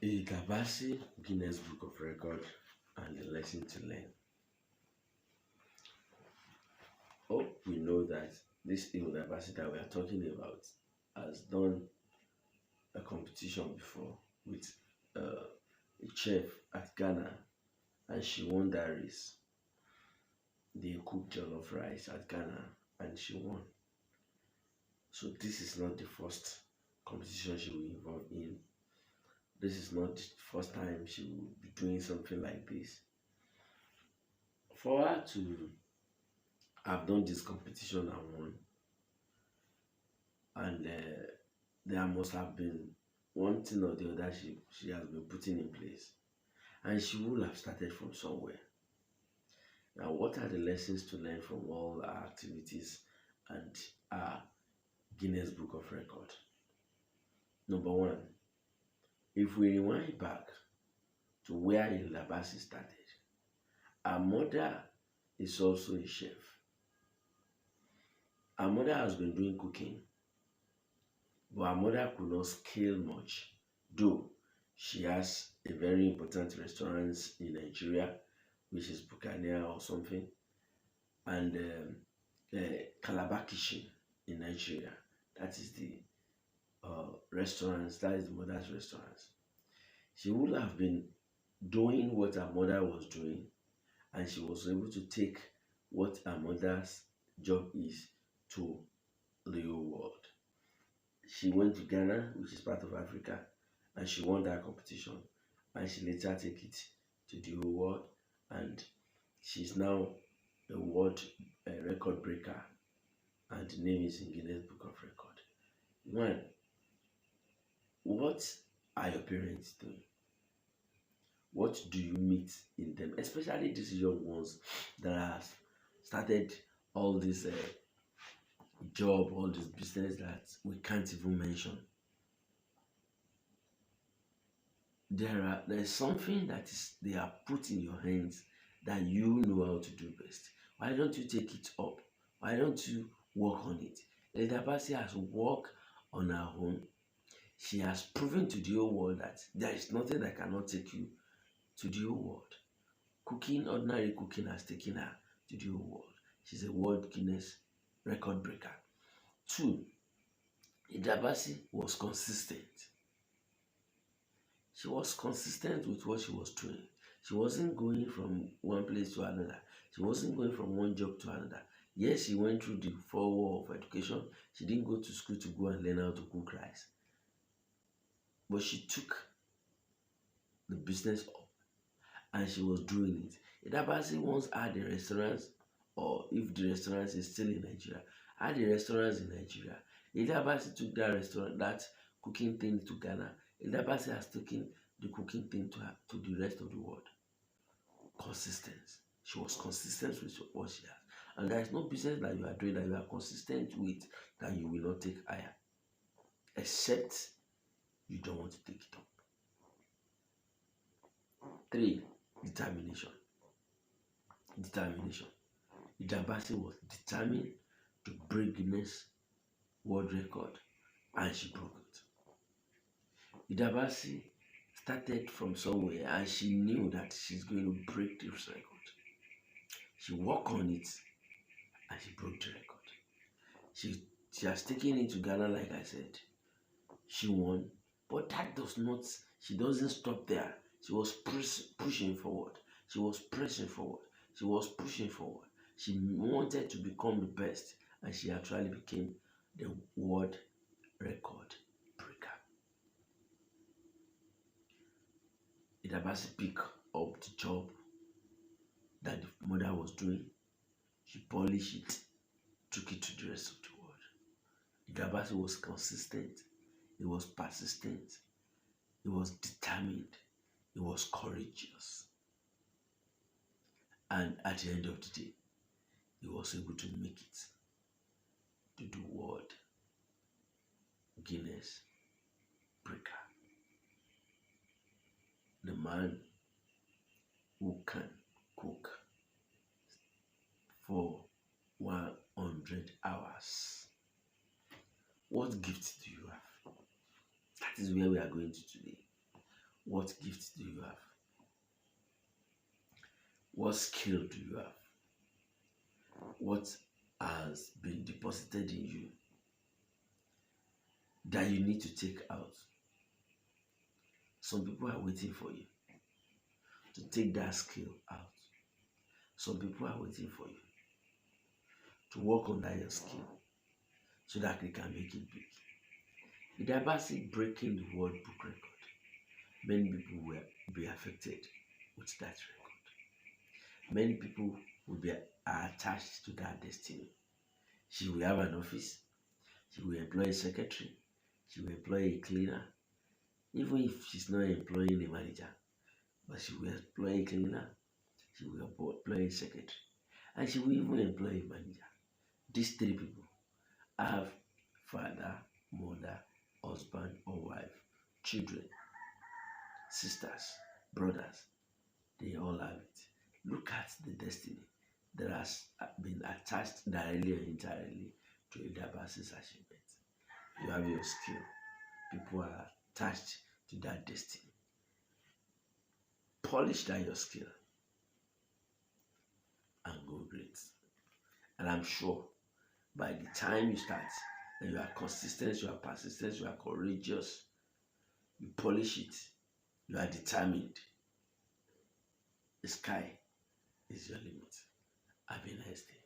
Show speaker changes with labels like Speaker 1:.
Speaker 1: Hilda Baci, Guinness Book of Record, and the lesson to learn. Hope we know that this Hilda Baci that we are talking about has done a competition before with a chef at Ghana, and she won that race. They cooked jollof rice at Ghana, and she won. So this is not the first competition she will involve in. This is not the first time she will be doing something like this. For her to have done this competition and won, and there must have been one thing or the other she has been putting in place, and she will have started from somewhere. Now, what are the lessons to learn from all our activities and our Guinness Book of Record? Number one, if we rewind back to where Hilda Baci started, her mother is also a chef. Her mother has been doing cooking, but her mother could not scale much, though she has a very important restaurant in Nigeria, which is Bucania or something, and Calabar Kitchen in Nigeria. That is the restaurants, that is the mother's restaurants. She would have been doing what her mother was doing, and she was able to take what her mother's job is to the whole world. She went to Ghana, which is part of Africa, and she won that competition, and she later take it to the whole world, and she's now a world record breaker, and the name is in Guinness Book of Record. One, what are your parents doing? What do you meet in them, especially these young ones that have started all this job, all this business that we can't even mention? There's something that is they are put in your hands that you know how to do best. Why don't you take it up? Why don't you work on it? Hilda Baci has worked on her own. She has proven to the whole world that there is nothing that cannot take you to the whole world. Cooking, ordinary cooking, has taken her to the whole world. She's a world Guinness record breaker. Two, Hilda Baci was consistent. She was consistent with what she was doing. She wasn't going from one place to another. She wasn't going from one job to another. Yes, she went through the 4 walls of education. She didn't go to school to go and learn how to cook rice. But she took the business up and she was doing it. Hilda Baci once had a restaurant, or if the restaurant is still in Nigeria, had the restaurants in Nigeria. Hilda Baci took that restaurant, that cooking thing to Ghana. Hilda Baci has taken the cooking thing to the rest of the world. Consistent. She was consistent with what she has. And there is no business that you are doing that you are consistent with that you will not take higher. Except you don't want to take it up. 3, determination. Determination. Hilda Baci was determined to break Guinness World Record, and she broke it. Hilda Baci started from somewhere, and she knew that she's going to break this record. She worked on it, and she broke the record. She has taken it to Ghana, like I said. She won, but that does not. She doesn't stop there. She was pushing forward. She was pressing forward. She was pushing forward. She wanted to become the best, and she actually became the world record breaker. Hilda Baci picked up the job that the mother was doing. She polished it, took it to the rest of the world. Hilda Baci was consistent. He was persistent. He was determined. He was courageous. And at the end of the day, he was able to make it to the world Guinness breaker. The man who can cook for 100 hours. What gift do you have? That is where we are going to today. What gifts do you have? What skill do you have? What has been deposited in you that you need to take out? Some people are waiting for you to take that skill out. Some people are waiting for you to work on that your skill so that they can make it big. With Baci breaking the world book record, many people will be affected with that record. Many people will be attached to that destiny. She will have an office, she will employ a secretary, she will employ a cleaner, even if she's not employing a manager, but she will employ a cleaner, she will employ a secretary, and she will even employ a manager. These three people have father, mother, husband or wife, children, sisters, brothers. They all have it. Look at the destiny that has been attached directly or indirectly to Hilda Baci's achievement. You have your skill. People are attached to that destiny. Polish that your skill and go great. And I'm sure by the time you start and you are consistent, you are persistent, you are courageous, you polish it, you are determined, the sky is your limit. Have a nice day.